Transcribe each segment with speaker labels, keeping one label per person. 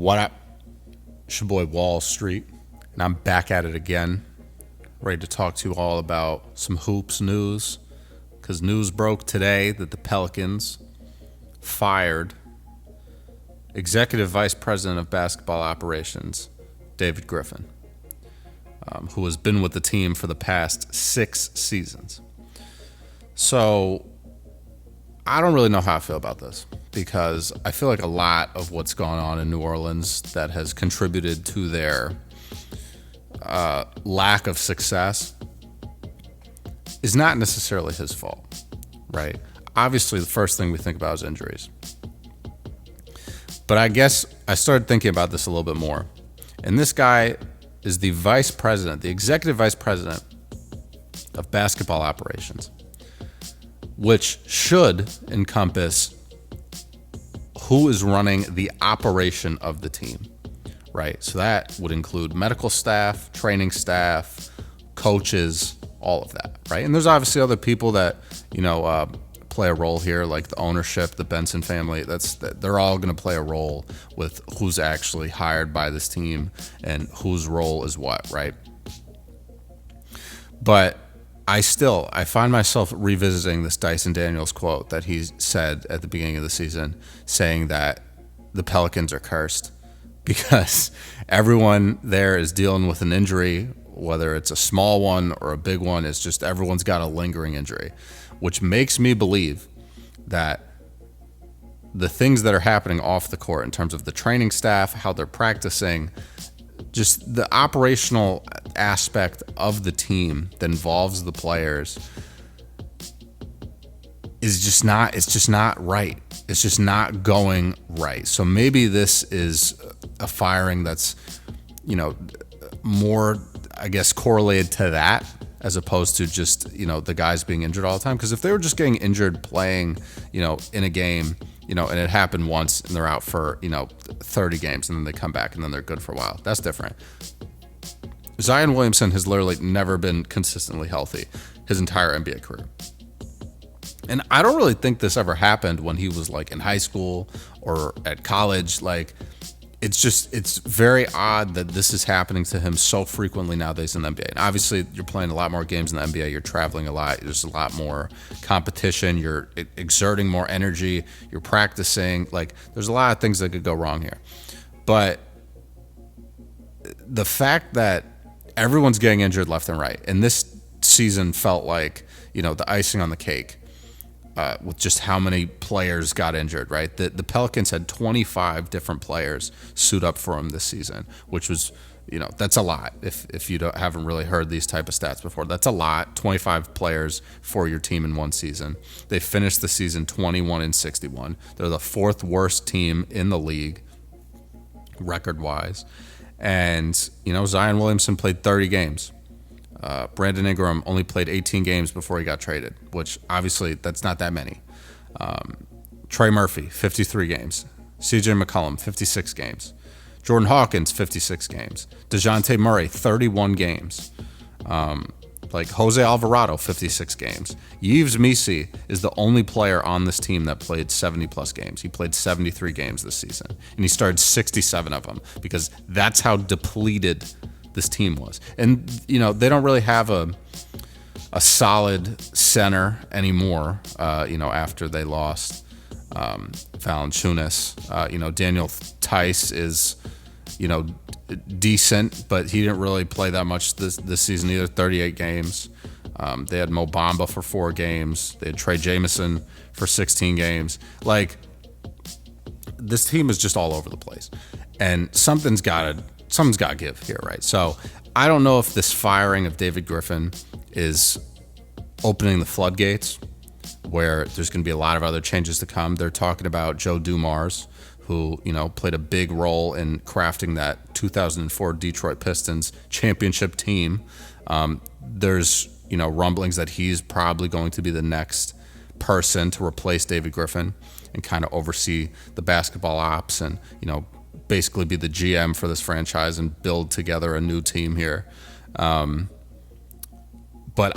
Speaker 1: What up? It's your boy Wall Street, and I'm back at it again, ready to talk to you all about some hoops news, because news broke today that the Pelicans fired Executive Vice President of Basketball Operations, David Griffin, who has been with the team for the past 6 seasons. So I don't really know how I feel about this, because I feel like a lot of what's going on in New Orleans that has contributed to their lack of success is not necessarily his fault, right? Obviously, the first thing we think about is injuries. But I guess I started thinking about this a little bit more. And this guy is the vice president, the executive vice president of basketball operations, which should encompass who is running the operation of the team, right? So that would include medical staff, training staff, coaches, all of that, right? And there's obviously other people that, play a role here, like the ownership, the Benson family. They're all going to play a role with who's actually hired by this team and whose role is what, right? But I find myself revisiting this Dyson Daniels quote that he said at the beginning of the season, saying that the Pelicans are cursed because everyone there is dealing with an injury, whether it's a small one or a big one. It's just everyone's got a lingering injury, which makes me believe that the things that are happening off the court in terms of the training staff, how they're practicing, just the operational aspect of the team that involves the players is just not, it's just not right. It's just not going right. So maybe this is a firing that's, more, I guess, correlated to that as opposed to just, the guys being injured all the time. Because if they were just getting injured playing, in a game, and it happened once and they're out for, 30 games and then they come back and then they're good for a while, that's different. Zion Williamson has literally never been consistently healthy his entire NBA career. And I don't really think this ever happened when he was like in high school or at college. Like, it's very odd that this is happening to him so frequently nowadays in the NBA. And obviously, you're playing a lot more games in the NBA. You're traveling a lot. There's a lot more competition. You're exerting more energy. You're practicing. Like, there's a lot of things that could go wrong here. But the fact that everyone's getting injured left and right, and this season felt like, the icing on the cake. With just how many players got injured, right? The Pelicans had 25 different players suit up for them this season, which was, that's a lot. If you haven't really heard these type of stats before, that's a lot. 25 players for your team in one season. They finished the season 21-61. They're the 4th worst team in the league, record-wise. And, Zion Williamson played 30 games. Brandon Ingram only played 18 games before he got traded, which obviously that's not that many. Trey Murphy, 53 games. CJ McCollum, 56 games. Jordan Hawkins, 56 games. DeJounte Murray, 31 games. Jose Alvarado, 56 games. Yves Missi is the only player on this team that played 70-plus games. He played 73 games this season, and he started 67 of them because that's how depleted this team was. And, they don't really have a solid center anymore, after they lost Valanciunas. Daniel Tice is, decent, but he didn't really play that much this season either, 38 games. They had Mo Bamba for 4 games. They had Trey Jameson for 16 games. Like, this team is just all over the place. And something's got to give here, right? So I don't know if this firing of David Griffin is opening the floodgates where there's going to be a lot of other changes to come. They're talking about Joe Dumars, who, played a big role in crafting that 2004 Detroit Pistons championship team. There's, rumblings that he's probably going to be the next person to replace David Griffin and kind of oversee the basketball ops and, basically be the GM for this franchise and build together a new team here. But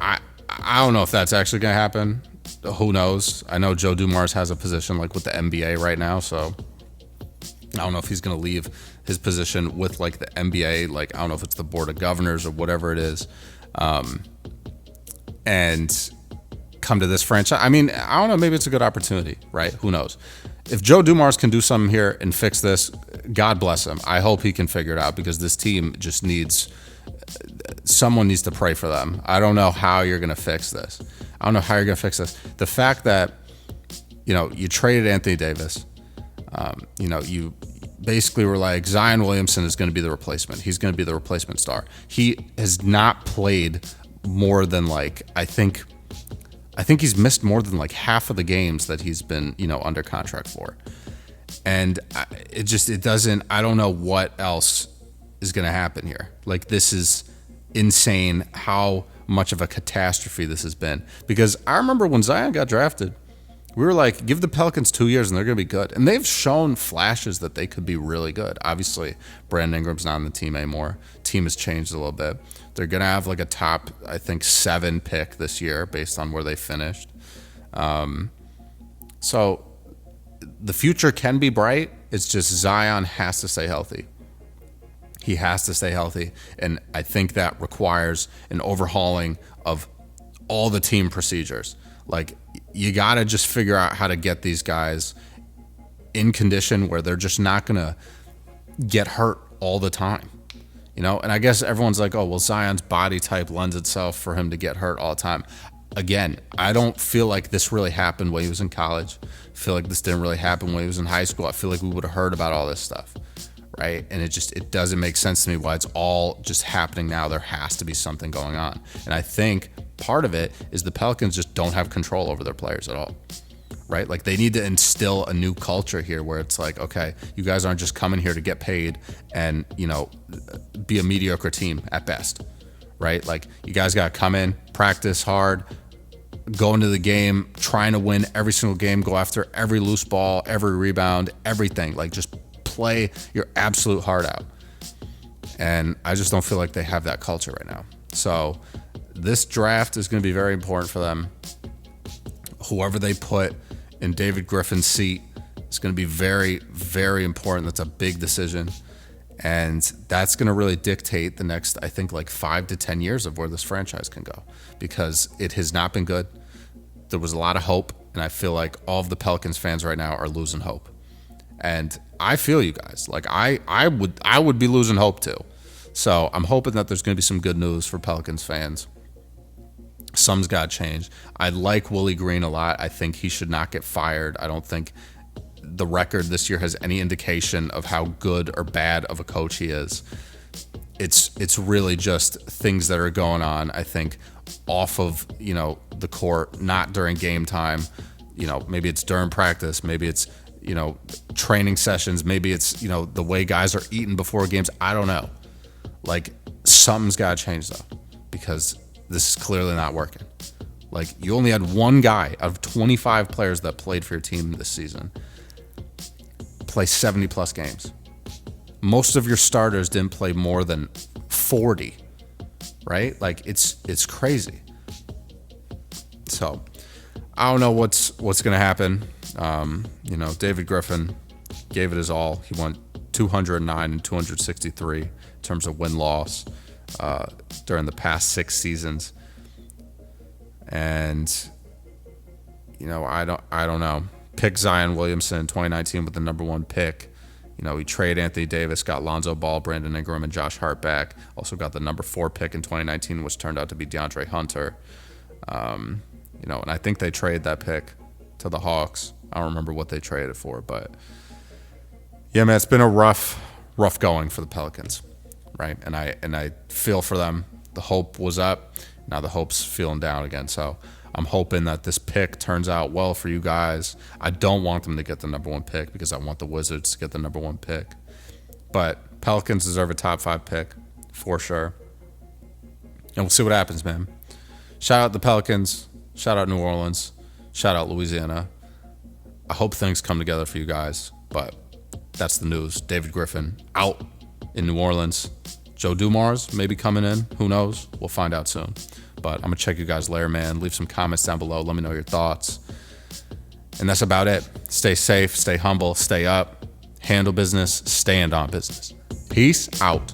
Speaker 1: I don't know if that's actually going to happen. Who knows? I know Joe Dumars has a position like with the NBA right now, so I don't know if he's going to leave his position with like the NBA, like I don't know if it's the board of governors or whatever it is, and come to this franchise. I mean, I don't know, maybe it's a good opportunity, right? Who knows? If Joe Dumars can do something here and fix this, God bless him. I hope he can figure it out, because this team just needs, someone needs to pray for them. I don't know how you're going to fix this. The fact that, you traded Anthony Davis, you basically were like, Zion Williamson is going to be the replacement. He's going to be the replacement star. He has not played more than I think he's missed more than half of the games that he's been, under contract for. And I don't know what else is going to happen here. This is insane how much of a catastrophe this has been. Because I remember when Zion got drafted, we were like, give the Pelicans 2 years and they're going to be good. And they've shown flashes that they could be really good. Obviously, Brandon Ingram's not on the team anymore. Team has changed a little bit. They're going to have a top, I think, 7 pick this year based on where they finished. So the future can be bright. It's just Zion has to stay healthy. He has to stay healthy. And I think that requires an overhauling of all the team procedures. You got to just figure out how to get these guys in condition where they're just not going to get hurt all the time. And I guess everyone's like, oh, well, Zion's body type lends itself for him to get hurt all the time. Again, I don't feel like this really happened when he was in college. I feel like this didn't really happen when he was in high school. I feel like we would have heard about all this stuff, right? And it doesn't make sense to me why it's all just happening now. There has to be something going on. And I think part of it is the Pelicans just don't have control over their players at all, right? They need to instill a new culture here where it's okay, you guys aren't just coming here to get paid and, be a mediocre team at best, right? You guys got to come in, practice hard, go into the game, trying to win every single game, go after every loose ball, every rebound, everything. Just play your absolute heart out. And I just don't feel like they have that culture right now. So this draft is going to be very important for them. Whoever they put in David Griffin's seat is going to be very, very important. That's a big decision. And that's going to really dictate the next, I think, 5 to 10 years of where this franchise can go, because it has not been good. There was a lot of hope, and I feel like all of the Pelicans fans right now are losing hope. And I feel you guys. I would be losing hope too. So I'm hoping that there's going to be some good news for Pelicans fans. Some's got to change. I like Willie Green a lot. I think he should not get fired. I don't think the record this year has any indication of how good or bad of a coach he is. It's really just things that are going on, I think, off of, the court, not during game time. Maybe it's during practice, maybe it's, training sessions, maybe it's, the way guys are eating before games. I don't know. Something's got to change though, because this is clearly not working. You only had one guy out of 25 players that played for your team this season play 70 plus games. Most of your starters didn't play more than 40, right? It's crazy. So I don't know what's going to happen. David Griffin gave it his all. He went 209 and 263 in terms of win-loss during the past 6 seasons. And I don't know. Pick Zion Williamson in 2019 with the number 1 pick. He traded Anthony Davis, got Lonzo Ball, Brandon Ingram, and Josh Hart back. Also got the number 4 pick in 2019, which turned out to be DeAndre Hunter. And I think they traded that pick to the Hawks. I don't remember what they traded it for, but yeah, man, it's been a rough going for the Pelicans, right? And I feel for them. The hope was up. Now the hope's feeling down again. So I'm hoping that this pick turns out well for you guys. I don't want them to get the number 1 pick because I want the Wizards to get the number 1 pick. But Pelicans deserve a top 5 pick for sure. And we'll see what happens, man. Shout out the Pelicans. Shout out New Orleans. Shout out Louisiana. I hope things come together for you guys. But that's the news. David Griffin out in New Orleans. Joe Dumars maybe coming in. Who knows? We'll find out soon. But I'm going to check you guys later, man. Leave some comments down below. Let me know your thoughts. And that's about it. Stay safe, stay humble, stay up. handle business, stand on business. Peace out.